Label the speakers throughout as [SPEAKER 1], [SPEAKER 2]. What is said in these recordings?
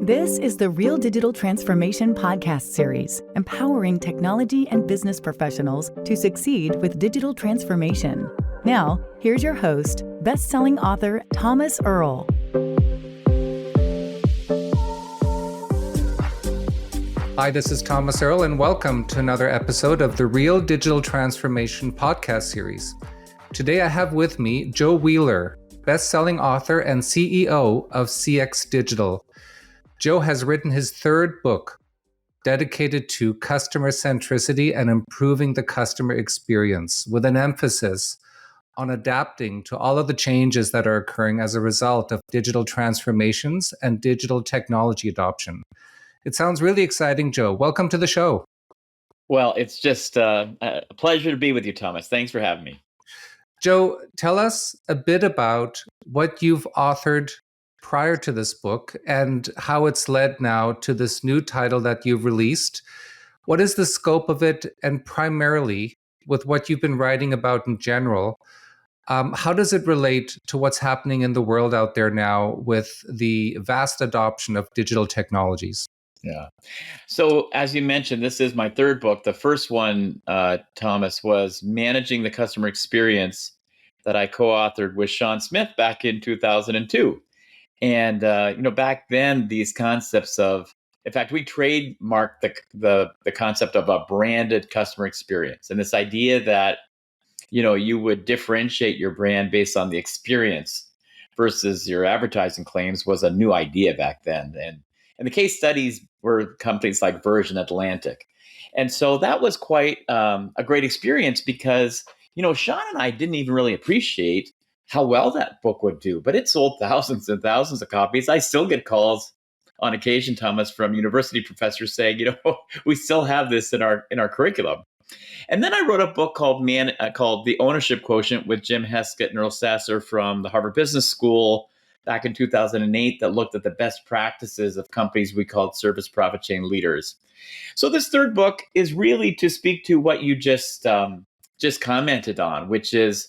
[SPEAKER 1] This is the Real Digital Transformation podcast series, empowering technology and business professionals to succeed with digital transformation. Now, here's your host, best-selling author Thomas Earl.
[SPEAKER 2] Hi, this is Thomas Earl, and welcome to another episode of the Real Digital Transformation podcast series. Today I have with me Joe Wheeler, best-selling author and CEO of CX Digital. Joe has written his third book dedicated to customer-centricity and improving the customer experience, with an emphasis on adapting to all of the changes that are occurring as a result of digital transformations and digital technology adoption. It sounds really exciting, Joe. Welcome to the show.
[SPEAKER 3] Well, it's just a pleasure to be with you, Thomas. Thanks for having me.
[SPEAKER 2] Joe, tell us a bit about what you've authored prior to this book and how it's led now to this new title that you've released. What is the scope of it? And primarily, with what you've been writing about in general, how does it relate to what's happening in the world out there now with the vast adoption of digital technologies?
[SPEAKER 3] Yeah. So as you mentioned, this is my third book. The first one, Thomas, was Managing the Customer Experience that I co-authored with Sean Smith back in 2002. And, back then, these concepts of, in fact, we trademarked the concept of a branded customer experience. And this idea that, you would differentiate your brand based on the experience versus your advertising claims was a new idea back then. And the case studies were companies like Virgin Atlantic. And so that was quite a great experience because, Sean and I didn't even really appreciate how well that book would do, but it sold thousands and thousands of copies. I still get calls on occasion, Thomas, from university professors saying, we still have this in our curriculum. And then I wrote a book called The Ownership Quotient with Jim Heskett and Earl Sasser from the Harvard Business School back in 2008 that looked at the best practices of companies we called service profit chain leaders. So this third book is really to speak to what you just commented on, which is,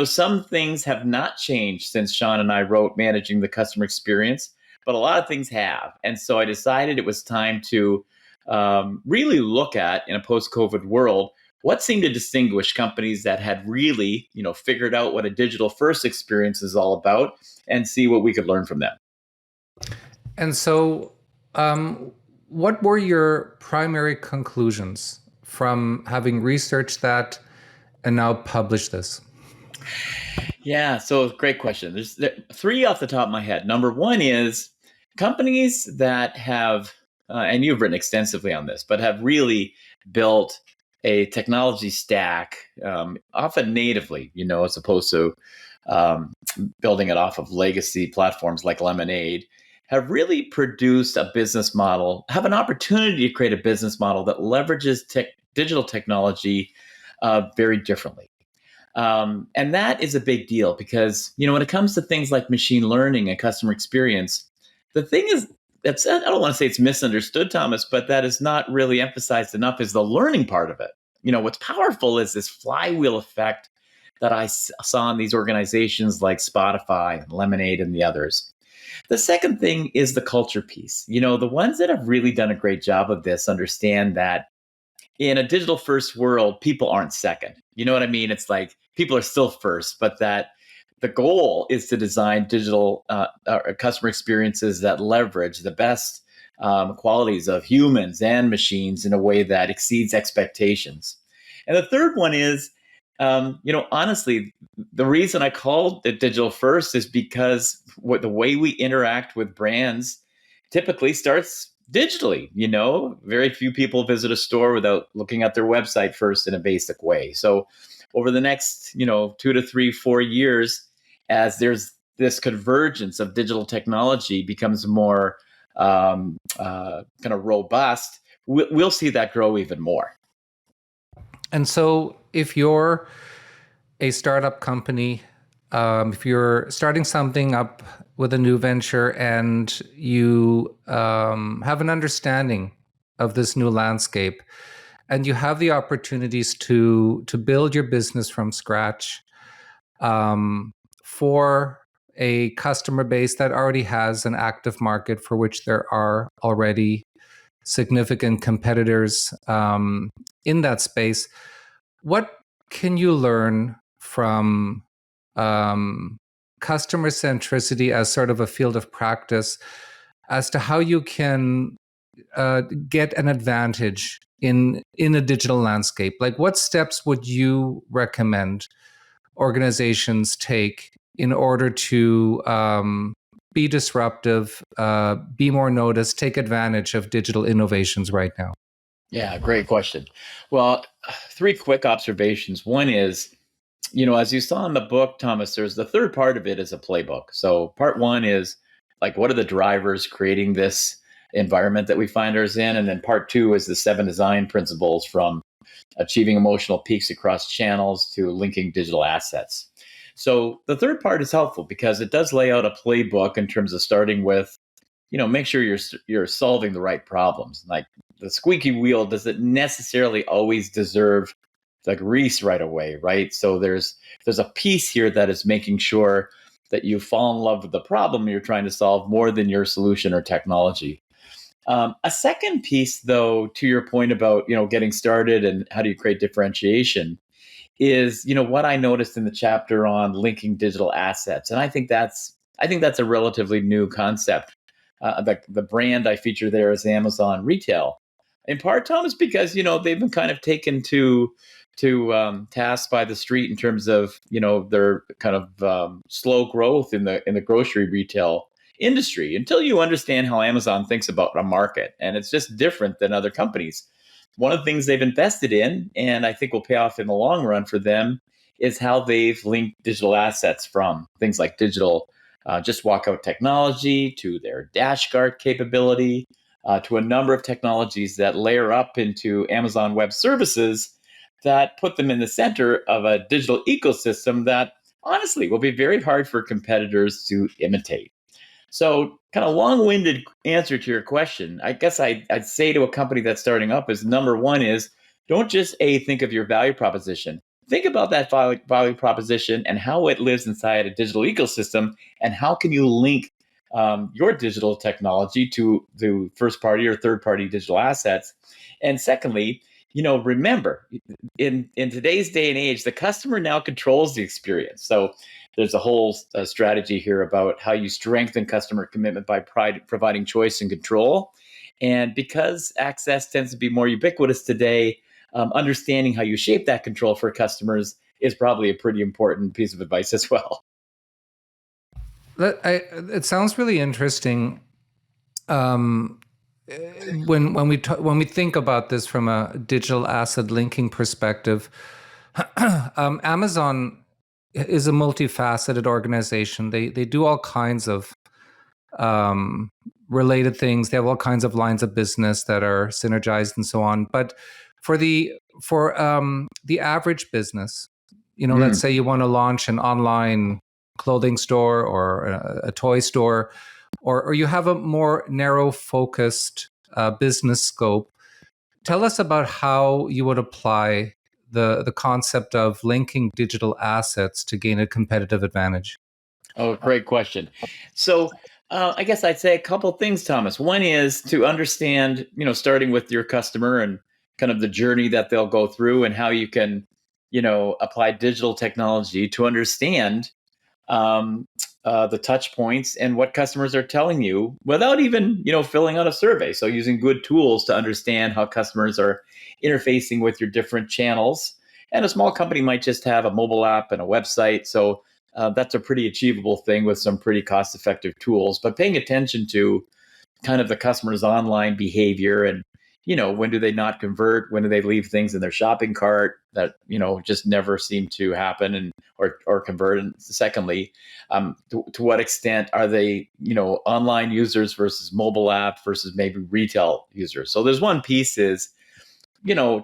[SPEAKER 3] some things have not changed since Sean and I wrote Managing the Customer Experience, but a lot of things have. And so I decided it was time to really look at, in a post-COVID world, what seemed to distinguish companies that had really, figured out what a digital-first experience is all about and see what we could learn from them.
[SPEAKER 2] And so what were your primary conclusions from having researched that and now published this?
[SPEAKER 3] Yeah, so great question. There's three off the top of my head. Number one is companies that have, and you've written extensively on this, but have really built a technology stack, often natively, as opposed to building it off of legacy platforms like Lemonade, have really produced a business model, have an opportunity to create a business model that leverages digital technology very differently. And that is a big deal because, when it comes to things like machine learning and customer experience, the thing is, I don't want to say it's misunderstood, Thomas, but that is not really emphasized enough is the learning part of it. What's powerful is this flywheel effect that I saw in these organizations like Spotify and Lemonade and the others. The second thing is the culture piece. The ones that have really done a great job of this understand that in a digital first world, people aren't second. You know what I mean? It's like people are still first, but that the goal is to design digital customer experiences that leverage the best qualities of humans and machines in a way that exceeds expectations. And the third one is, honestly, the reason I called it digital first is because the way we interact with brands typically starts digitally. Very few people visit a store without looking at their website first in a basic way. So over the next, 2 to 3, 4 years, as there's this convergence of digital technology becomes more kind of robust, we'll see that grow even more.
[SPEAKER 2] And so if you're a startup company, if you're starting something up with a new venture and you have an understanding of this new landscape and you have the opportunities to build your business from scratch for a customer base that already has an active market for which there are already significant competitors in that space. What can you learn from customer centricity as sort of a field of practice as to how you can get an advantage in a digital landscape? Like, what steps would you recommend organizations take in order to be disruptive, be more noticed, take advantage of digital innovations right now?
[SPEAKER 3] Yeah, great question. Well, three quick observations. One is, as you saw in the book, Thomas, there's the third part of it is a playbook. So part one is like, what are the drivers creating this environment that we find ourselves in? And then part two is the 7 design principles, from achieving emotional peaks across channels to linking digital assets. So the third part is helpful because it does lay out a playbook in terms of starting with, make sure you're solving the right problems. Like, the squeaky wheel doesn't necessarily always deserve the grease right away, right? So there's a piece here that is making sure that you fall in love with the problem you're trying to solve more than your solution or technology. A second piece, though, to your point about getting started and how do you create differentiation, is what I noticed in the chapter on linking digital assets, and I think that's a relatively new concept. The brand I feature there is Amazon Retail, in part, Thomas, because they've been kind of taken to task by the street in terms of their kind of slow growth in the grocery retail industry, until you understand how Amazon thinks about a market, and it's just different than other companies. One of the things they've invested in, and I think will pay off in the long run for them, is how they've linked digital assets, from things like digital just walkout technology to their DashGuard capability, to a number of technologies that layer up into Amazon Web Services that put them in the center of a digital ecosystem that honestly will be very hard for competitors to imitate. So, kind of long-winded answer to your question, I guess I'd say to a company that's starting up is, number one is, don't just think of your value proposition. Think about that value proposition and how it lives inside a digital ecosystem, and how can you link your digital technology to the first-party or third-party digital assets. And secondly, remember, in today's day and age, the customer now controls the experience. So there's a whole strategy here about how you strengthen customer commitment by providing choice and control. And because access tends to be more ubiquitous today, understanding how you shape that control for customers is probably a pretty important piece of advice as well.
[SPEAKER 2] It sounds really interesting. When we think about this from a digital asset linking perspective, Amazon is a multifaceted organization. They do all kinds of related things. They have all kinds of lines of business that are synergized and so on. But for the average business, let's say you want to launch an online clothing store or a toy store, or you have a more narrow focused business scope. Tell us about how you would apply the concept of linking digital assets to gain a competitive advantage.
[SPEAKER 3] Oh, great question. So I guess I'd say a couple things, Thomas. One is to understand, starting with your customer and kind of the journey that they'll go through, and how you can, apply digital technology to understand the touch points and what customers are telling you without even, filling out a survey. So using good tools to understand how customers are interfacing with your different channels. And a small company might just have a mobile app and a website. So that's a pretty achievable thing with some pretty cost-effective tools. But paying attention to kind of the customer's online behavior, and when do they not convert? When do they leave things in their shopping cart that just never seem to happen and or convert? And secondly, to what extent are they online users versus mobile app versus maybe retail users? So there's one piece is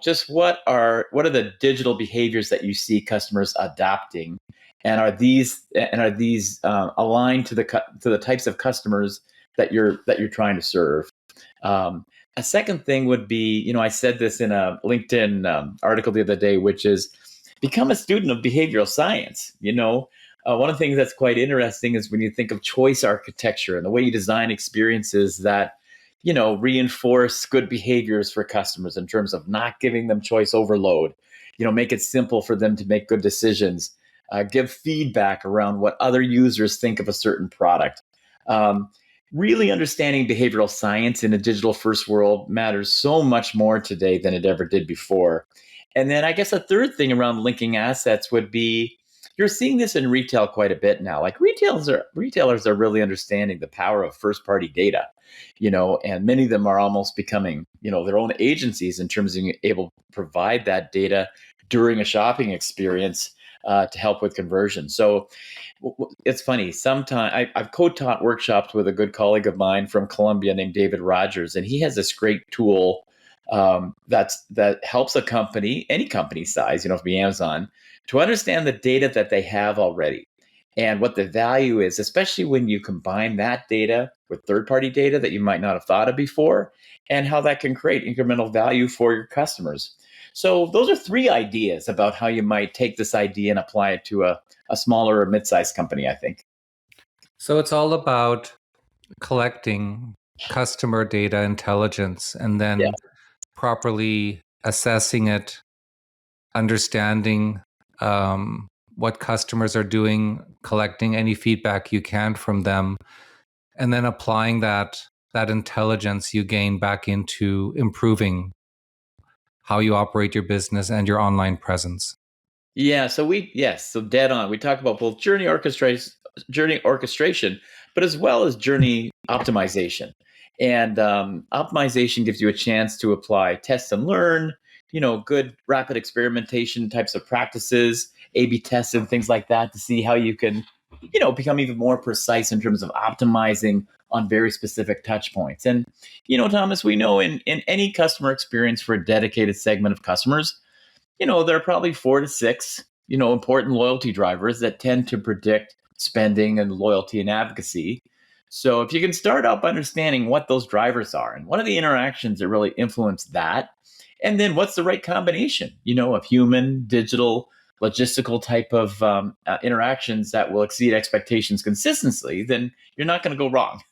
[SPEAKER 3] just what are the digital behaviors that you see customers adopting, and are these aligned to the types of customers that you're trying to serve? A second thing would be, I said this in a LinkedIn article the other day, which is become a student of behavioral science. one of the things that's quite interesting is when you think of choice architecture and the way you design experiences that, reinforce good behaviors for customers in terms of not giving them choice overload, make it simple for them to make good decisions, give feedback around what other users think of a certain product. Really understanding behavioral science in a digital first world matters so much more today than it ever did before. And then I guess a third thing around linking assets would be you're seeing this in retail quite a bit now. Like retailers are really understanding the power of first party data, and many of them are almost becoming, their own agencies in terms of being able to provide that data during a shopping experience to help with conversion. So it's funny. Sometimes I've co-taught workshops with a good colleague of mine from Columbia named David Rogers, and he has this great tool that helps a company, any company size, it could be Amazon, to understand the data that they have already and what the value is, especially when you combine that data with third-party data that you might not have thought of before, and how that can create incremental value for your customers. So those are three ideas about how you might take this idea and apply it to a smaller or mid-sized company, I think.
[SPEAKER 2] So it's all about collecting customer data intelligence and then properly assessing it, understanding what customers are doing, collecting any feedback you can from them, and then applying that intelligence you gain back into improving how you operate your business and your online presence.
[SPEAKER 3] Yeah, so dead on. We talk about both journey orchestration, but as well as journey optimization. And optimization gives you a chance to apply test and learn, good rapid experimentation types of practices, A/B tests and things like that to see how you can, become even more precise in terms of optimizing on very specific touch points. And, Thomas, we know in any customer experience for a dedicated segment of customers, there are probably 4 to 6, important loyalty drivers that tend to predict spending and loyalty and advocacy. So if you can start out by understanding what those drivers are and what are the interactions that really influence that, and then what's the right combination, of human, digital, logistical type of interactions that will exceed expectations consistently, then you're not going to go wrong.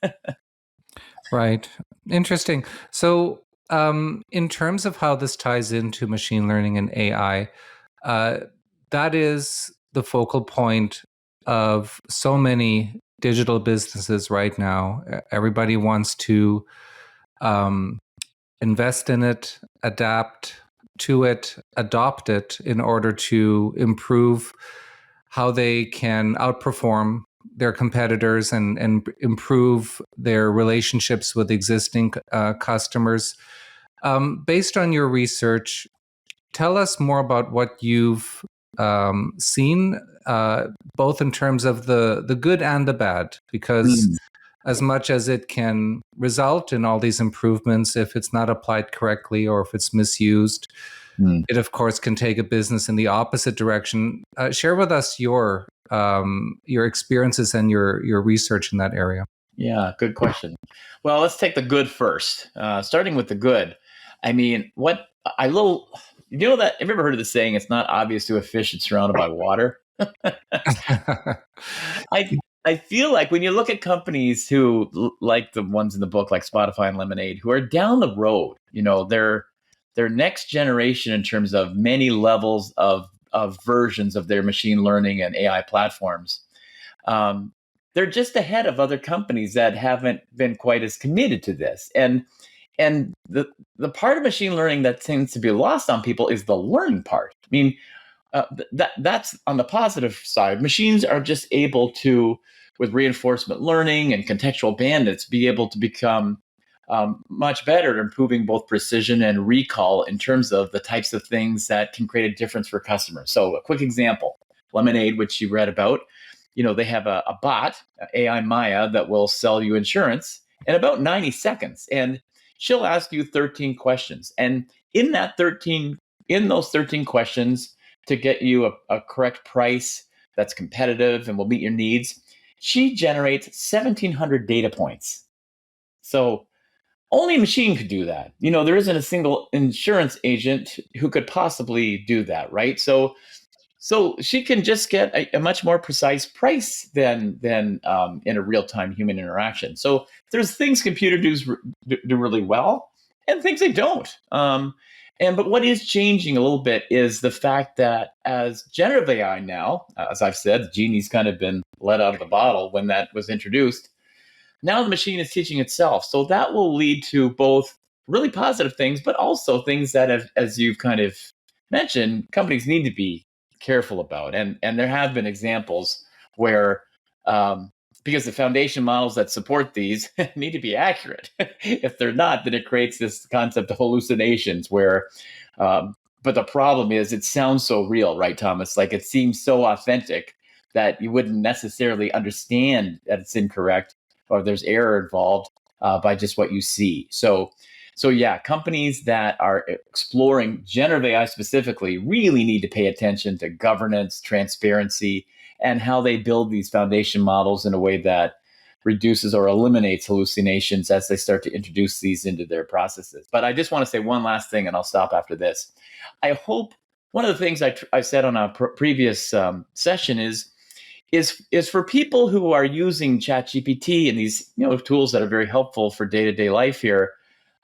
[SPEAKER 2] Right. Interesting. So in terms of how this ties into machine learning and AI, that is the focal point of so many digital businesses right now. Everybody wants to invest in it, adapt to it, adopt it in order to improve how they can outperform their competitors and improve their relationships with existing customers. Based on your research, tell us more about what you've seen, both in terms of the good and the bad, because as much as it can result in all these improvements, if it's not applied correctly or if it's misused, it of course can take a business in the opposite direction. Share with us your experiences and your research in that area.
[SPEAKER 3] Yeah, good question. Well, let's take the good first. Starting with the good, I mean, what I little, that, have you ever heard of the saying, it's not obvious to a fish it's surrounded by water? I feel like when you look at companies who, like the ones in the book, like Spotify and Lemonade, who are down the road, their next generation in terms of many levels of versions of their machine learning and AI platforms, they're just ahead of other companies that haven't been quite as committed to this. And the part of machine learning that tends to be lost on people is the learning part. I mean, that's on the positive side. Machines are just able to, with reinforcement learning and contextual bandits, be able to become much better at improving both precision and recall in terms of the types of things that can create a difference for customers. So a quick example, Lemonade, which you read about, they have a bot, AI Maya, that will sell you insurance in about 90 seconds. And she'll ask you 13 questions. And in those 13 questions, to get you a correct price that's competitive and will meet your needs, she generates 1,700 data points. So only a machine could do that. There isn't a single insurance agent who could possibly do that, right? So So she can just get a much more precise price than in a real time human interaction. So there's things computer do really well, and things they don't. But what is changing a little bit is the fact that as generative AI now, as I've said, the genie's kind of been let out of the bottle when that was introduced. Now the machine is teaching itself, so that will lead to both really positive things, but also things that, have, as you've kind of mentioned, companies need to be careful about. And there have been examples where, because the foundation models that support these need to be accurate. If they're not, then it creates this concept of hallucinations where, but the problem is it sounds so real, right, Thomas? Like it seems so authentic that you wouldn't necessarily understand that it's incorrect or there's error involved by just what you see. So yeah, companies that are exploring generative AI specifically really need to pay attention to governance, transparency, and how they build these foundation models in a way that reduces or eliminates hallucinations as they start to introduce these into their processes. But I just want to say one last thing, and I'll stop after this. I hope one of the things I said on a previous session is for people who are using ChatGPT and these tools that are very helpful for day-to-day life here,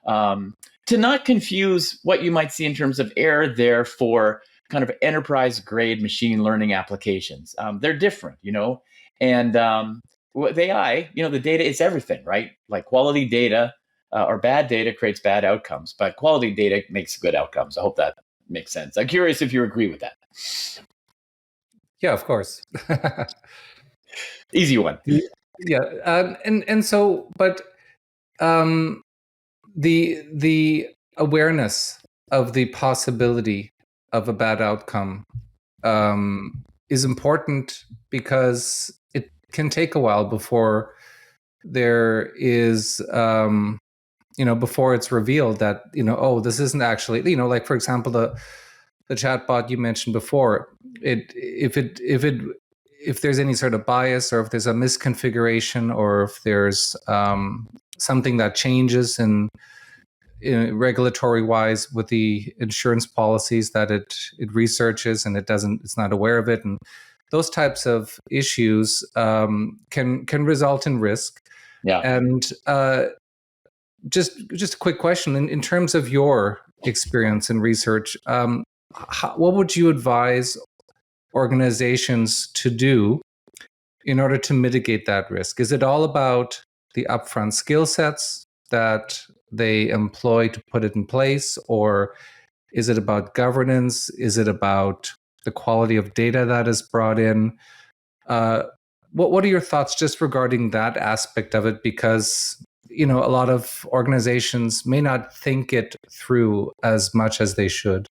[SPEAKER 3] to not confuse what you might see in terms of error there for kind of enterprise grade machine learning applications. They're different, and with AI, the data is everything, right? Like quality data or bad data creates bad outcomes, but quality data makes good outcomes. I hope that makes sense. I'm curious if you agree with that.
[SPEAKER 2] Yeah, of course.
[SPEAKER 3] Easy one.
[SPEAKER 2] Yeah, and so, but the awareness of the possibility of a bad outcome is important because it can take a while before there is before it's revealed that oh, this isn't actually like, for example, the chatbot you mentioned before, if there's any sort of bias, or if there's a misconfiguration, or if there's something that changes in regulatory wise with the insurance policies that it researches, and it's not aware of it, and those types of issues can result in risk.
[SPEAKER 3] Yeah.
[SPEAKER 2] And just a quick question in terms of your experience and research, what would you advise organizations to do in order to mitigate that risk? Is it all about the upfront skill sets that they employ to put it in place, or is it about governance? Is it about the quality of data that is brought in? What are your thoughts just regarding that aspect of it? Because a lot of organizations may not think it through as much as they should.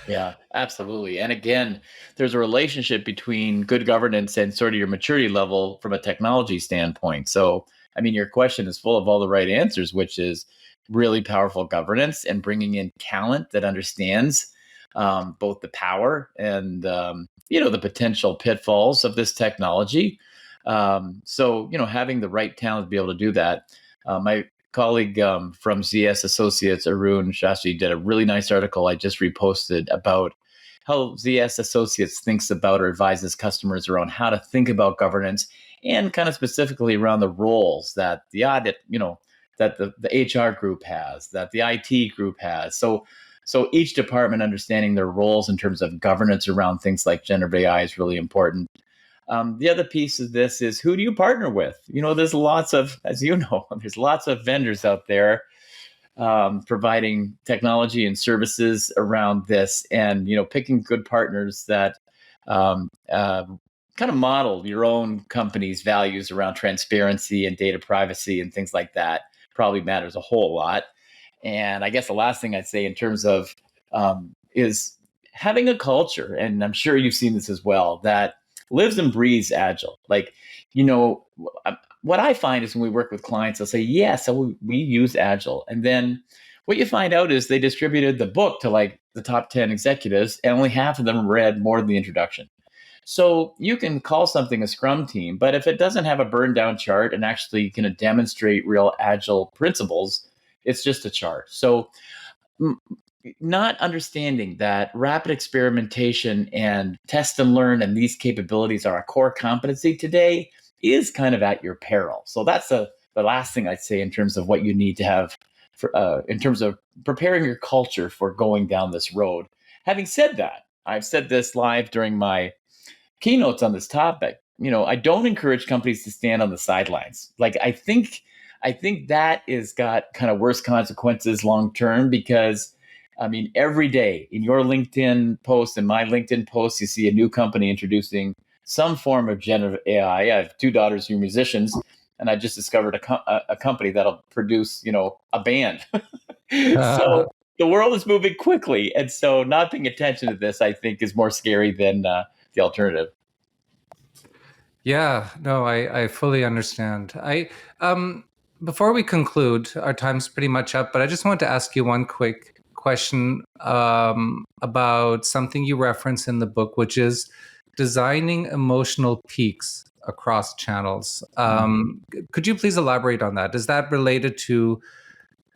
[SPEAKER 3] Yeah, absolutely. And again, there's a relationship between good governance and sort of your maturity level from a technology standpoint. So, I mean, your question is full of all the right answers, which is really powerful governance and bringing in talent that understands both the power and, the potential pitfalls of this technology. So, having the right talent to be able to do that. My colleague from ZS Associates, Arun Shastri, did a really nice article I just reposted about how ZS Associates thinks about or advises customers around how to think about governance, and kind of specifically around the roles that the audit, that the HR group has, that the IT group has. So each department understanding their roles in terms of governance around things like generative AI is really important. The other piece of this is, who do you partner with? There's lots of, as you know, there's lots of vendors out there providing technology and services around this, and picking good partners that kind of model your own company's values around transparency and data privacy and things like that probably matters a whole lot. And I guess the last thing I'd say in terms of is having a culture, and I'm sure you've seen this as well, that lives and breathes agile. Like, what I find is when we work with clients, they'll say, yeah, so we use agile. And then what you find out is they distributed the book to like the top 10 executives, and only half of them read more than the introduction. So you can call something a Scrum team, but if it doesn't have a burned down chart and actually can demonstrate real agile principles, it's just a chart. So not understanding that rapid experimentation and test and learn and these capabilities are a core competency today is kind of at your peril. So that's the last thing I'd say in terms of what you need to have in terms of preparing your culture for going down this road. Having said that, I've said this live during my keynotes on this topic. I don't encourage companies to stand on the sidelines. Like I think that is got kind of worse consequences long term, because every day in your LinkedIn post and my LinkedIn post, you see a new company introducing some form of generative AI. I have two daughters who are musicians, and I just discovered a company that'll produce, a band. So the world is moving quickly, and so not paying attention to this, I think, is more scary than the alternative.
[SPEAKER 2] Yeah, no, I fully understand. Before we conclude, our time's pretty much up, but I just wanted to ask you one quick question about something you reference in the book, which is designing emotional peaks across channels. Could you please elaborate on that? Is that related to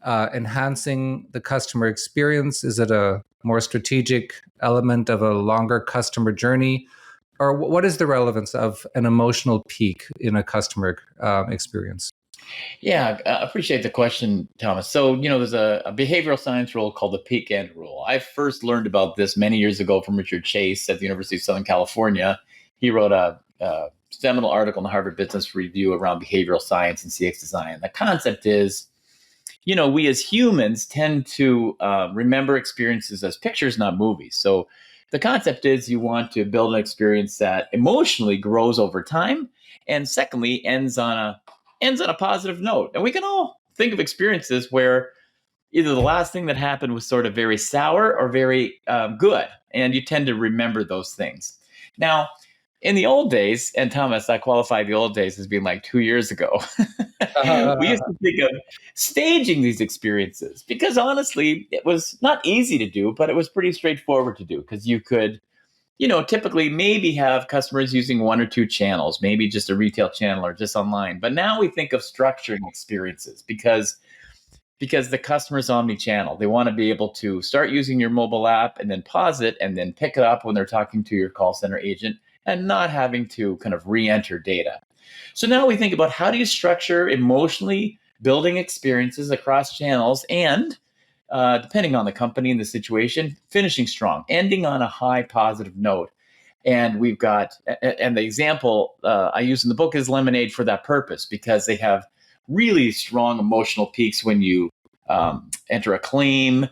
[SPEAKER 2] enhancing the customer experience? Is it a more strategic element of a longer customer journey? Or what is the relevance of an emotional peak in a customer experience?
[SPEAKER 3] Yeah, I appreciate the question, Thomas. So, there's a behavioral science rule called the peak end rule. I first learned about this many years ago from Richard Chase at the University of Southern California. He wrote a seminal article in the Harvard Business Review around behavioral science and CX design. The concept is, we as humans tend to remember experiences as pictures, not movies. So the concept is you want to build an experience that emotionally grows over time, and secondly, ends on a positive note. And we can all think of experiences where either the last thing that happened was sort of very sour or very good, and you tend to remember those things. Now, in the old days, and Thomas, I qualify the old days as being like 2 years ago, we used to think of staging these experiences, because honestly, it was not easy to do, but it was pretty straightforward to do, because you could, typically maybe have customers using one or two channels, maybe just a retail channel or just online. But now we think of structuring experiences because the customer's omni-channel. They want to be able to start using your mobile app and then pause it and then pick it up when they're talking to your call center agent, and not having to kind of re-enter data. So now we think about, how do you structure emotionally building experiences across channels and, depending on the company and the situation, finishing strong, ending on a high positive note. And we've got, and the example I use in the book is Lemonade for that purpose, because they have really strong emotional peaks when you enter a claim,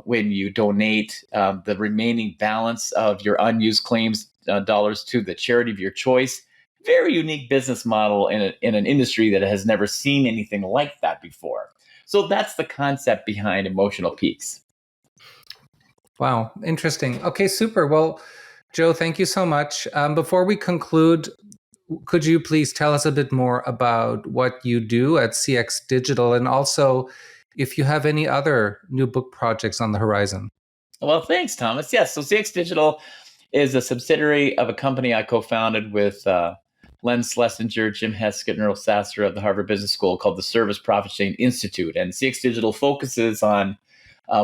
[SPEAKER 3] when you donate the remaining balance of your unused claims dollars to the charity of your choice. Very unique business model in an industry that has never seen anything like that before. So that's the concept behind emotional peaks.
[SPEAKER 2] Wow, interesting. Okay, super. Well, Joe, thank you so much. Before we conclude, could you please tell us a bit more about what you do at CX Digital, and also if you have any other new book projects on the horizon?
[SPEAKER 3] Well, thanks, Thomas. Yes, so CX Digital is a subsidiary of a company I co-founded with Len Schlesinger, Jim Heskett, and Earl Sasser of the Harvard Business School, called the Service Profit Chain Institute. And CX Digital focuses on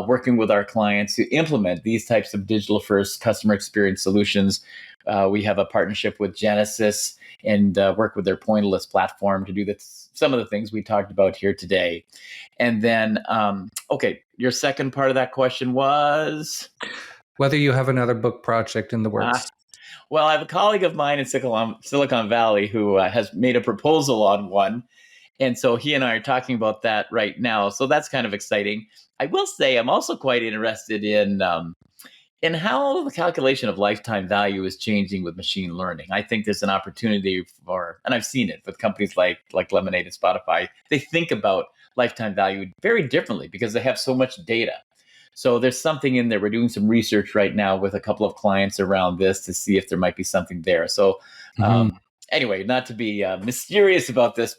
[SPEAKER 3] working with our clients to implement these types of digital-first customer experience solutions. We have a partnership with Genesys and work with their Pointillist platform to do some of the things we talked about here today. And then, your second part of that question was?
[SPEAKER 2] Whether you have another book project in the works.
[SPEAKER 3] Well, I have a colleague of mine in Silicon Valley who has made a proposal on one. And so he and I are talking about that right now. So that's kind of exciting. I will say I'm also quite interested in how the calculation of lifetime value is changing with machine learning. I think there's an opportunity and I've seen it with companies like Lemonade and Spotify. They think about lifetime value very differently because they have so much data. So there's something in there. We're doing some research right now with a couple of clients around this to see if there might be something there. So anyway, not to be mysterious about this,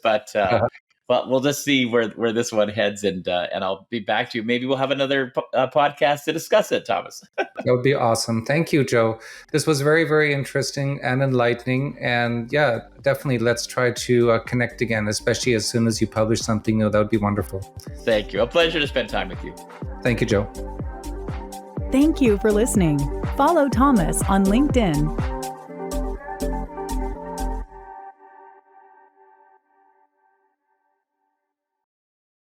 [SPEAKER 3] but we'll just see where this one heads, and I'll be back to you. Maybe we'll have another podcast to discuss it, Thomas.
[SPEAKER 2] That would be awesome. Thank you, Joe. This was very, very interesting and enlightening. And yeah, definitely let's try to connect again, especially as soon as you publish something new. That would be wonderful.
[SPEAKER 3] Thank you. A pleasure to spend time with you.
[SPEAKER 2] Thank you, Joe.
[SPEAKER 1] Thank you for listening. Follow Thomas on LinkedIn.